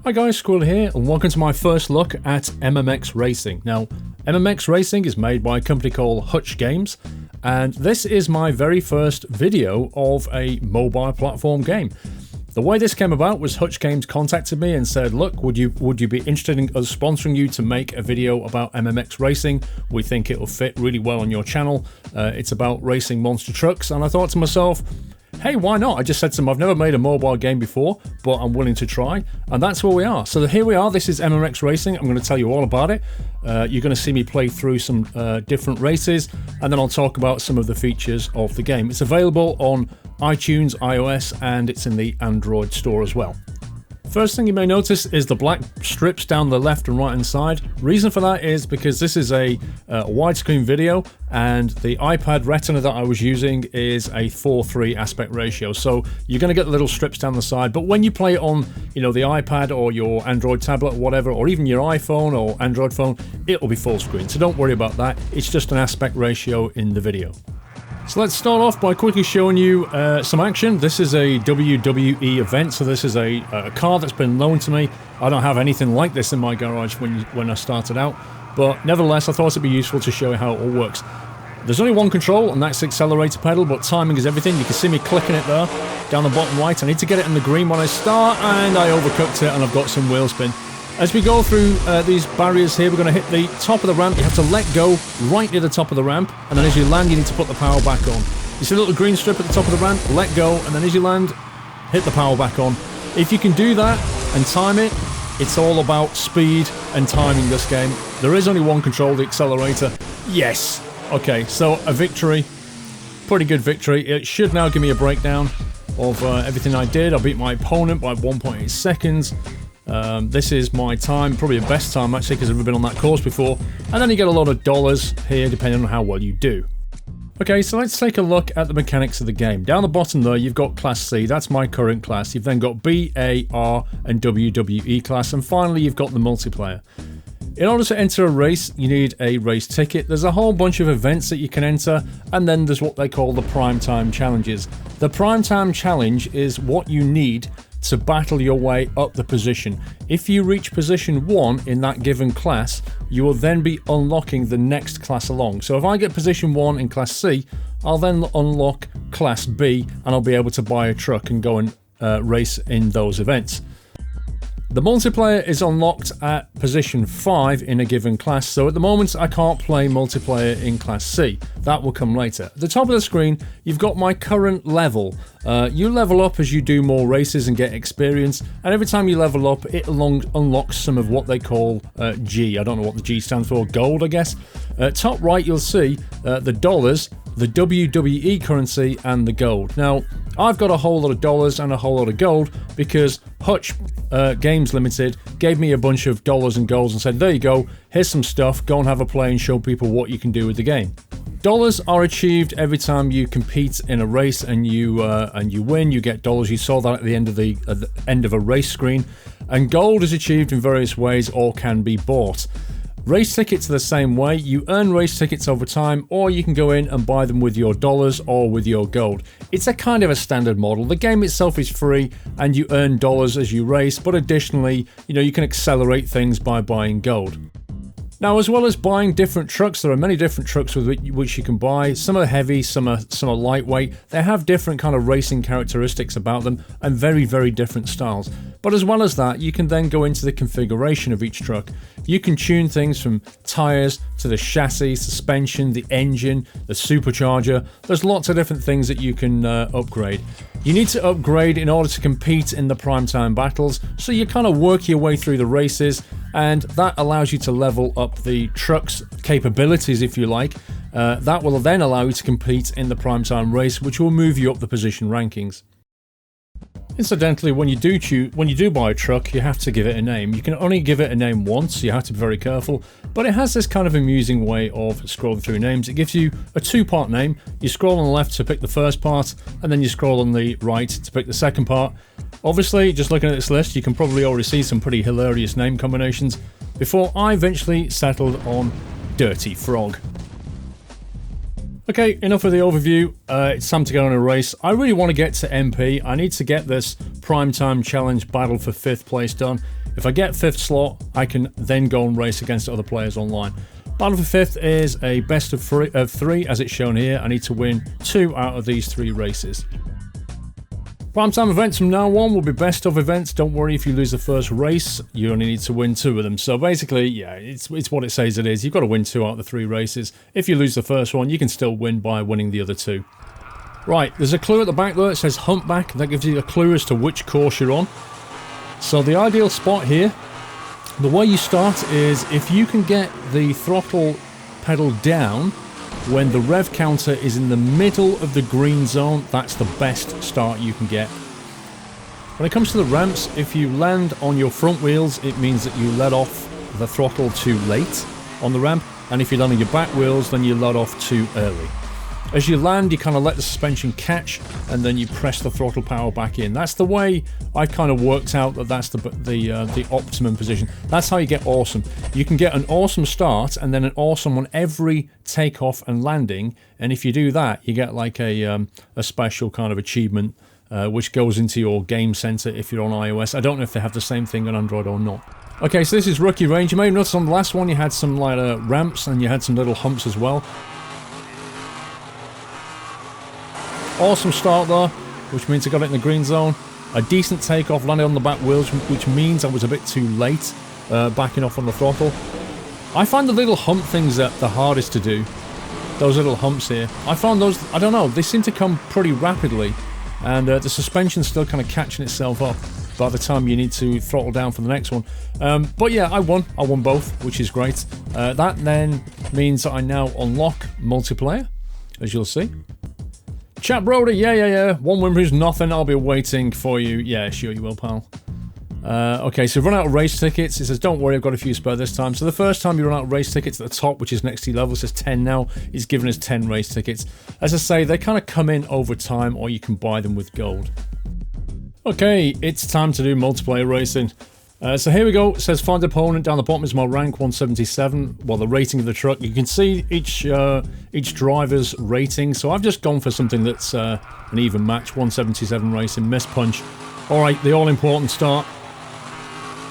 Hi guys, Squirrel here, and welcome to my first look at MMX Racing. Now, MMX Racing is made by a company called Hutch Games, and this is my very first video of a mobile platform game. The way this came about was Hutch Games contacted me and said, look, would you be interested in us sponsoring you to make a video about MMX Racing? We think it will fit really well on your channel. It's about racing monster trucks, and I thought to myself, hey, why not? I just said to them, I've never made a mobile game before, but I'm willing to try. And that's where we are. So here we are. This is MMX Racing. I'm going to tell you all about it. You're going to see me play through some different races, and then I'll talk about some of the features of the game. It's available on iTunes, iOS, and it's in the Android store as well. First thing you may notice is the black strips down the left and right hand side. Reason for that is because this is a widescreen video, and the iPad Retina that I was using is a 4:3 aspect ratio. So you're going to get the little strips down the side, but when you play it on, the iPad or your Android tablet or whatever, or even your iPhone or Android phone, it will be full screen. So don't worry about that. It's just an aspect ratio in the video. So let's start off by quickly showing you some action. This is a WWE event, so this is a car that's been loaned to me. I don't have anything like this in my garage when I started out, but nevertheless I thought it'd be useful to show you how it all works. There's only one control, and that's the accelerator pedal, but timing is everything. You can see me clicking it there, down the bottom right. I need to get it in the green when I start, and I overcooked it, and I've got some wheel spin. As we go through these barriers here, we're going to hit the top of the ramp. You have to let go right near the top of the ramp, and then as you land, you need to put the power back on. You see the little green strip at the top of the ramp? Let go, and then as you land, hit the power back on. If you can do that and time it, it's all about speed and timing this game. There is only one control, the accelerator. Yes! Okay, so a victory. Pretty good victory. It should now give me a breakdown of everything I did. I beat my opponent by 1.8 seconds. This is my time, probably the best time actually, because I've never been on that course before. And then you get a lot of dollars here depending on how well you do. Okay, so let's take a look at the mechanics of the game. Down the bottom there, you've got Class C, that's my current class. You've then got B, A, R, and WWE class, and finally you've got the multiplayer. In order to enter a race, you need a race ticket. There's a whole bunch of events that you can enter, and then there's what they call the Primetime Challenges. The Primetime Challenge is what you need to battle your way up the position. If you reach position 1 in that given class, you will then be unlocking the next class along. So if I get position 1 in Class C, I'll then unlock Class B, and I'll be able to buy a truck and go and race in those events. The multiplayer is unlocked at position 5 in a given class, so at the moment I can't play multiplayer in Class C. That will come later. At the top of the screen, you've got my current level. You level up as you do more races and get experience, and every time you level up, it unlocks some of what they call G. I don't know what the G stands for, gold I guess. Top right you'll see the dollars, the WWE currency, and the gold. Now, I've got a whole lot of dollars and a whole lot of gold because Hutch Games Limited gave me a bunch of dollars and golds and said, there you go, here's some stuff, go and have a play and show people what you can do with the game. Dollars are achieved every time you compete in a race and you win. You get dollars. You saw that at the end of a race screen. And gold is achieved in various ways or can be bought. Race tickets are the same way. You earn race tickets over time, or you can go in and buy them with your dollars or with your gold. It's a kind of a standard model. The game itself is free and you earn dollars as you race, but additionally, you can accelerate things by buying gold. Now, as well as buying different trucks, there are many different trucks with which you can buy. Some are heavy, some are lightweight. They have different kind of racing characteristics about them and very, very different styles. But as well as that, you can then go into the configuration of each truck. You can tune things from tires to the chassis, suspension, the engine, the supercharger. There's lots of different things that you can upgrade. You need to upgrade in order to compete in the primetime battles, so you kind of work your way through the races, and that allows you to level up the truck's capabilities, if you like. That will then allow you to compete in the primetime race, which will move you up the position rankings. Incidentally, when you do buy a truck, you have to give it a name. You can only give it a name once, so you have to be very careful, but it has this kind of amusing way of scrolling through names. It gives you a two-part name. You scroll on the left to pick the first part, and then you scroll on the right to pick the second part. Obviously, just looking at this list, you can probably already see some pretty hilarious name combinations before I eventually settled on Dirty Frog. Okay, enough of the overview. It's time to get on a race. I really want to get to MP. I need to get this Primetime Challenge Battle for 5th place done. If I get 5th slot, I can then go and race against other players online. Battle for 5th is a best of three, as it's shown here. I need to win 2 out of these 3 races. Primetime events from now on will be best of events. Don't worry if you lose the first race, you only need to win 2 of them. So basically, yeah, it's what it says it is. You've got to win 2 out of the 3 races. If you lose the first one, you can still win by winning the other 2. Right, there's a clue at the back there. It says Humpback. That gives you a clue as to which course you're on. So the ideal spot here, the way you start is if you can get the throttle pedal down when the rev counter is in the middle of the green zone, that's the best start you can get. When it comes to the ramps, if you land on your front wheels, it means that you let off the throttle too late on the ramp, and if you land on your back wheels, then you let off too early. As you land, you kind of let the suspension catch, and then you press the throttle power back in. That's the way I've kind of worked out that that's the optimum position. That's how you get awesome. You can get an awesome start, and then an awesome on every takeoff and landing, and if you do that, you get like a special kind of achievement, which goes into your game center if you're on iOS. I don't know if they have the same thing on Android or not. Okay, so this is Rookie Range. You may have noticed on the last one you had some like ramps, and you had some little humps as well. Awesome start there, which means I got it in the green zone. A decent takeoff, landed on the back wheels, which means I was a bit too late backing off on the throttle. I find the little hump things the hardest to do. Those little humps here. I found those, I don't know, they seem to come pretty rapidly. And the suspension's still kind of catching itself up by the time you need to throttle down for the next one. But yeah, I won both, which is great. That then means that I now unlock multiplayer, as you'll see. Chat Brody, yeah. One win is nothing, I'll be waiting for you. Yeah, sure you will, pal. Okay, so we've run out of race tickets. It says, don't worry, I've got a few spare this time. So the first time you run out of race tickets at the top, which is next to your level, says 10 now. He's given us 10 race tickets. As I say, they kind of come in over time, or you can buy them with gold. Okay, it's time to do multiplayer racing. So here we go. It says find opponent. Down the bottom is my rank 177. Well, the rating of the truck. You can see each driver's rating. So I've just gone for something that's an even match. 177 racing. Miss punch. All right, the all-important start.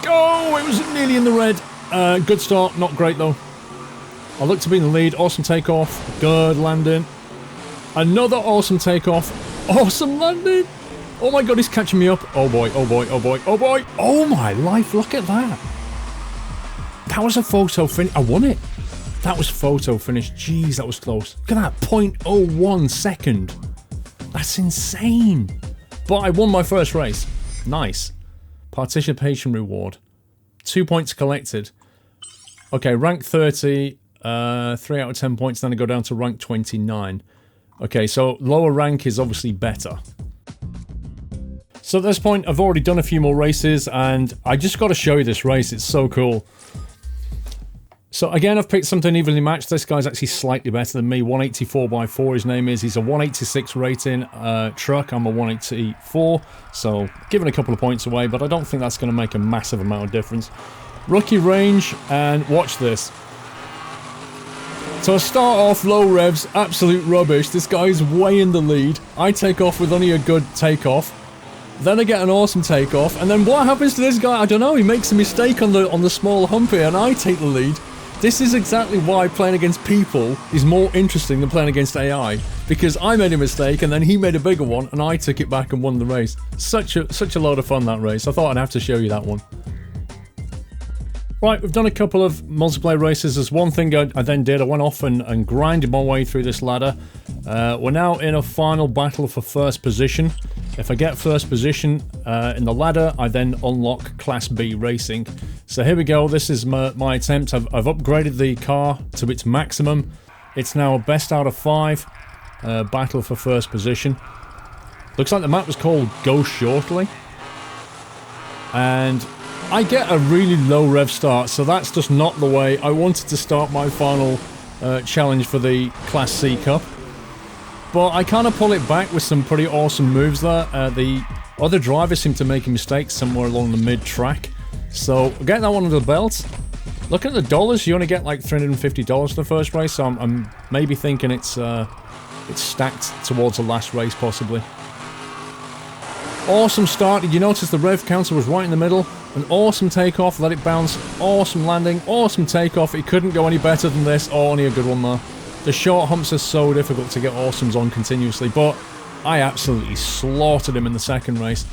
Go! It was nearly in the red. Good start. Not great though. I look to be in the lead. Awesome takeoff. Good landing. Another awesome takeoff. Awesome landing. Oh my god, he's catching me up. Oh boy, oh boy, oh boy, oh boy. Oh my life, look at that. That was a photo finish. I won it. That was photo finish. Jeez, that was close. Look at that, 0.01 second. That's insane. But I won my first race. Nice. Participation reward. 2 points collected. Okay, rank 30. 3 out of 10 points, then I go down to rank 29. Okay, so lower rank is obviously better. So at this point, I've already done a few more races, and I just got to show you this race. It's so cool. So again, I've picked something evenly matched. This guy's actually slightly better than me. 184/4 his name is. He's a 186 rating truck. I'm a 184. So giving a couple of points away, but I don't think that's going to make a massive amount of difference. Rookie range, and watch this. So I start off low revs, absolute rubbish. This guy's way in the lead. I take off with only a good takeoff. Then I get an awesome takeoff, and then what happens to this guy? I don't know, he makes a mistake on the small hump here, and I take the lead. This is exactly why playing against people is more interesting than playing against AI, because I made a mistake, and then he made a bigger one, and I took it back and won the race. Such a lot of fun, that race. I thought I'd have to show you that one. Right, we've done a couple of multiplayer races. There's one thing I then did. I went off and grinded my way through this ladder. We're now in a final battle for first position. If I get first position in the ladder, I then unlock Class B Racing. So here we go. This is my attempt. I've upgraded the car to its maximum. It's now a best out of 5 battle for first position. Looks like the map was called Go Shortly. And I get a really low rev start, so that's just not the way I wanted to start my final challenge for the Class C Cup. But I kind of pull it back with some pretty awesome moves there. The other drivers seem to make a mistake somewhere along the mid-track. So, get that one under the belt. Looking at the dollars, you only get like $350 for the first race, so I'm maybe thinking it's stacked towards the last race, possibly. Awesome start. Did you notice the rev counter was right in the middle? An awesome takeoff, let it bounce. Awesome landing, awesome takeoff. It couldn't go any better than this. Oh, only a good one there. The short humps are so difficult to get awesomes on continuously, but I absolutely slaughtered him in the second race.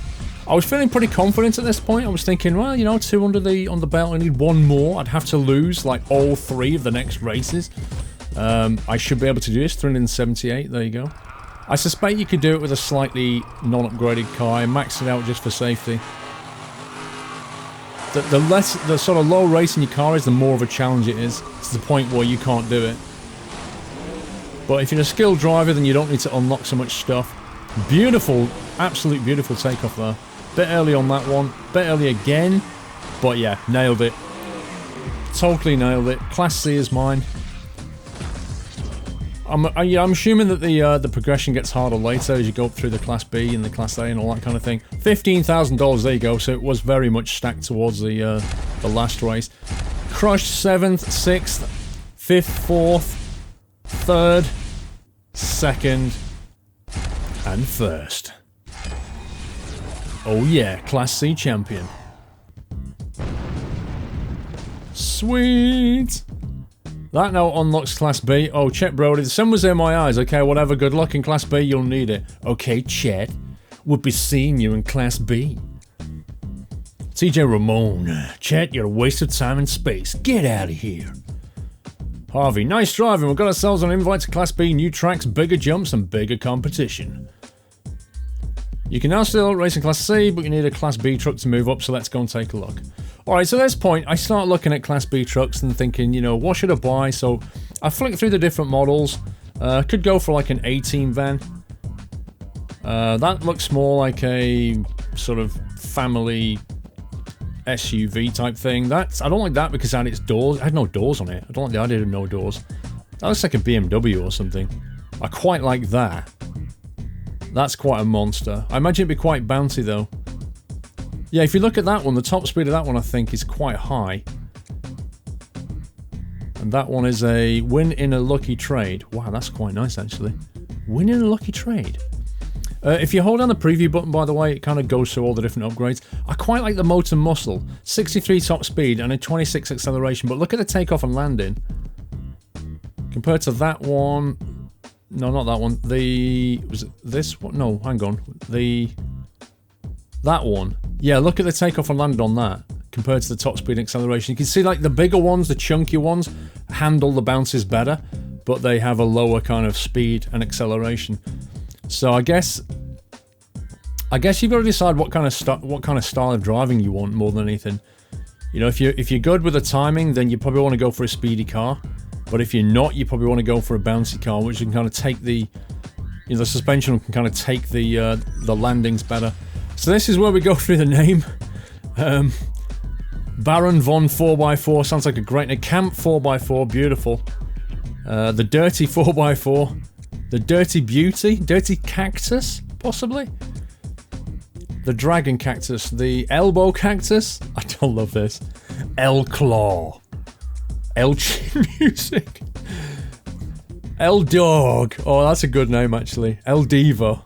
I was feeling pretty confident at this point. I was thinking, well, you know, 2 on the belt, I need 1 more. I'd have to lose, like, all 3 of the next races. I should be able to do this. 378, there you go. I suspect you could do it with a slightly non-upgraded car. I maxed it out just for safety. The sort of low racing your car is, the more of a challenge it is. It's the point where you can't do it. But if you're a skilled driver, then you don't need to unlock so much stuff. Beautiful, absolute beautiful takeoff there. Bit early on that one, bit early again, but yeah, nailed it. Totally nailed it. Class C is mine. I'm assuming that the progression gets harder later as you go up through the Class B and the Class A and all that kind of thing. $15,000, there you go, so it was very much stacked towards the last race. Crushed 7th, 6th, 5th, 4th, 3rd, 2nd, and 1st. Oh yeah, Class C champion. Sweet! That now unlocks Class B. Oh, Chet Brody, the sun was in my eyes. Okay, whatever, good luck in Class B, you'll need it. Okay, Chet, we'll be seeing you in Class B. TJ Ramone, Chet, you're a waste of time and space. Get out of here. Harvey, nice driving. We've got ourselves an invite to Class B, new tracks, bigger jumps, and bigger competition. You can now still race in Class C, but you need a Class B truck to move up, so let's go and take a look. Alright, so at this point, I start looking at Class B trucks and thinking, you know, what should I buy? So I flick through the different models. Could go for like an A-Team van. That looks more like a sort of family SUV type thing. I don't like that because it had its doors. It had no doors on it. I don't like the idea of no doors. That looks like a BMW or something. I quite like that. That's quite a monster. I imagine it'd be quite bouncy though. Yeah, if you look at that one, the top speed of that one I think is quite high. And that one is a win in a lucky trade. Wow, that's quite nice actually. Win in a lucky trade. If you hold down the preview button, by the way, it kind of goes through all the different upgrades. I quite like the Motor Muscle. 63 top speed and a 26 acceleration, but look at the takeoff and landing. Compared to that one... No, not that one. Was it this one? No, hang on. That one. Yeah, look at the takeoff and landing on that compared to the top speed and acceleration. You can see like the bigger ones, the chunkier ones, handle the bounces better, but they have a lower kind of speed and acceleration. So I guess you've got to decide what kind of style of driving you want more than anything. You know, if you're good with the timing, then you probably want to go for a speedy car. But if you're not, you probably want to go for a bouncy car, which can kind of take the suspension can kind of take the landings better. So this is where we go through the name. Baron von 4x4 sounds like a great name. Camp 4x4, beautiful. The Dirty 4x4. The Dirty Beauty? Dirty Cactus, possibly? The Dragon Cactus. The Elbow Cactus? I don't love this. El Claw. El Chin Music. El Dog. Oh, that's a good name, actually. El Diva.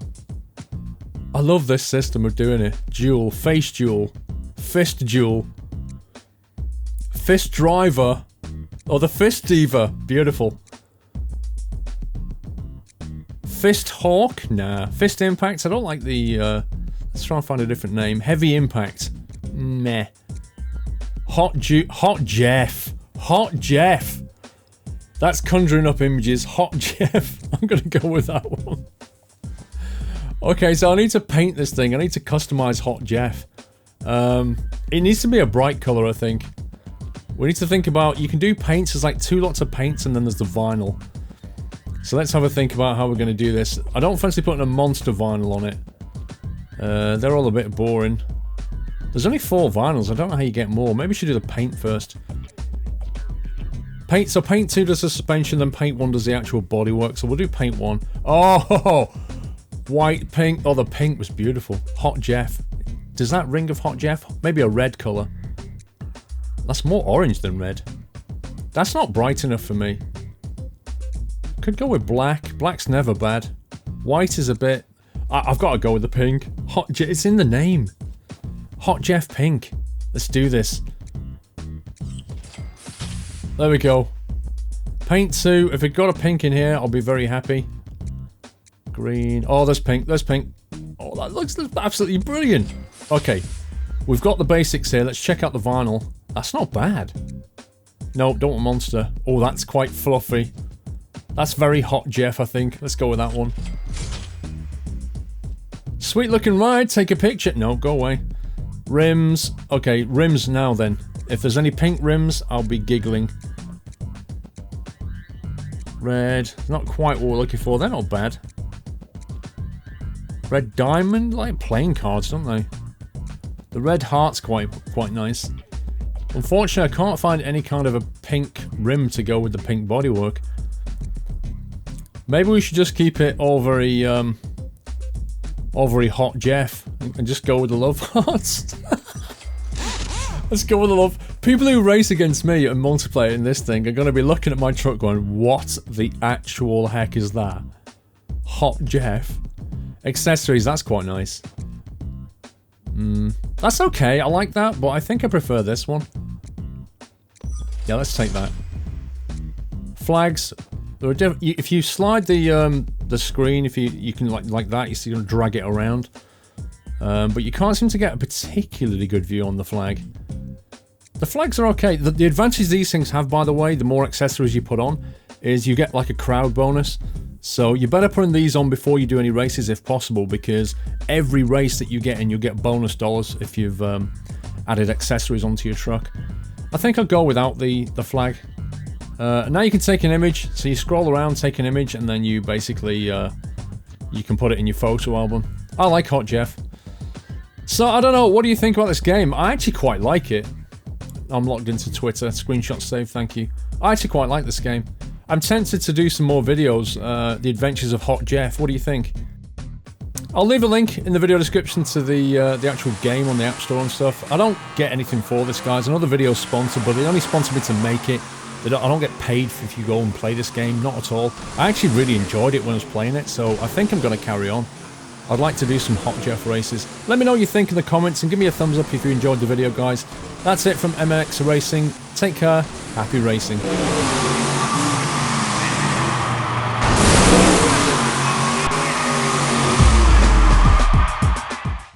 I love this system of doing it. Duel. Face Duel. Fist Duel. Fist Driver. Oh, the Fist Diva. Beautiful. Fist Hawk? Nah. Fist Impact? I don't like the, let's try and find a different name. Heavy Impact. Meh. Hot Jeff. Hot Jeff. That's conjuring up images. Hot Jeff. I'm gonna go with that one. Okay, so I need to paint this thing. I need to customize Hot Jeff. It needs to be a bright color, I think. We need to think about... You can do paints. There's like 2 lots of paints and then there's the vinyl. So let's have a think about how we're going to do this. I don't fancy putting a monster vinyl on it. They're all a bit boring. There's only 4 vinyls. I don't know how you get more. Maybe we should do the paint first. So paint 2 does the suspension, then paint 1 does the actual bodywork. So we'll do paint 1. Oh! White, pink. Oh, the pink was beautiful. Hot Jeff. Does that ring of Hot Jeff? Maybe a red colour. That's more orange than red. That's not bright enough for me. Could go with black. Black's never bad. White is a bit... I've got to go with the pink. It's in the name. Hot Jeff Pink. Let's do this. There we go. Paint 2. If it got a pink in here, I'll be very happy. Green. Oh, there's pink. There's pink. Oh, that looks absolutely brilliant. Okay. We've got the basics here. Let's check out the vinyl. That's not bad. No, don't want monster. Oh, that's quite fluffy. That's very Hot Jeff, I think. Let's go with that one. Sweet looking ride. Take a picture. No, go away. Rims. Okay, rims now then. If there's any pink rims, I'll be giggling. Red. Not quite what we're looking for. They're not bad. Red diamond. Like playing cards, don't they? The red heart's quite nice. Unfortunately, I can't find any kind of a pink rim to go with the pink bodywork. Maybe we should just keep it all very Hot Jeff and just go with the love hearts. Let's go with the love. People who race against me and multiplayer in this thing are going to be looking at my truck going, what the actual heck is that? Hot Jeff. Accessories, that's quite nice. That's okay, I like that, but I think I prefer this one. Yeah, let's take that. Flags. There are if you slide the screen, if you can like that, you see you drag it around. But you can't seem to get a particularly good view on the flag. The flags are okay. The advantage these things have, by the way, the more accessories you put on, is you get like a crowd bonus. So you're better putting these on before you do any races if possible, because every race that you get in, you'll get bonus dollars if you've added accessories onto your truck. I think I'll go without the flag. Now you can take an image, so you scroll around, take an image, and then you basically, you can put it in your photo album. I like Hot Jeff. So, I don't know, what do you think about this game? I actually quite like it. I'm logged into Twitter, screenshot saved, thank you. I actually quite like this game. I'm tempted to do some more videos, the adventures of Hot Jeff, what do you think? I'll leave a link in the video description to the actual game on the App Store and stuff. I don't get anything for this, guys. I know the video's sponsored, but they only sponsor me to make it. I don't get paid if you go and play this game, not at all. I actually really enjoyed it when I was playing it, so I think I'm going to carry on. I'd like to do some Hot Jeff races. Let me know what you think in the comments and give me a thumbs up if you enjoyed the video, guys. That's it from MMX Racing. Take care. Happy racing.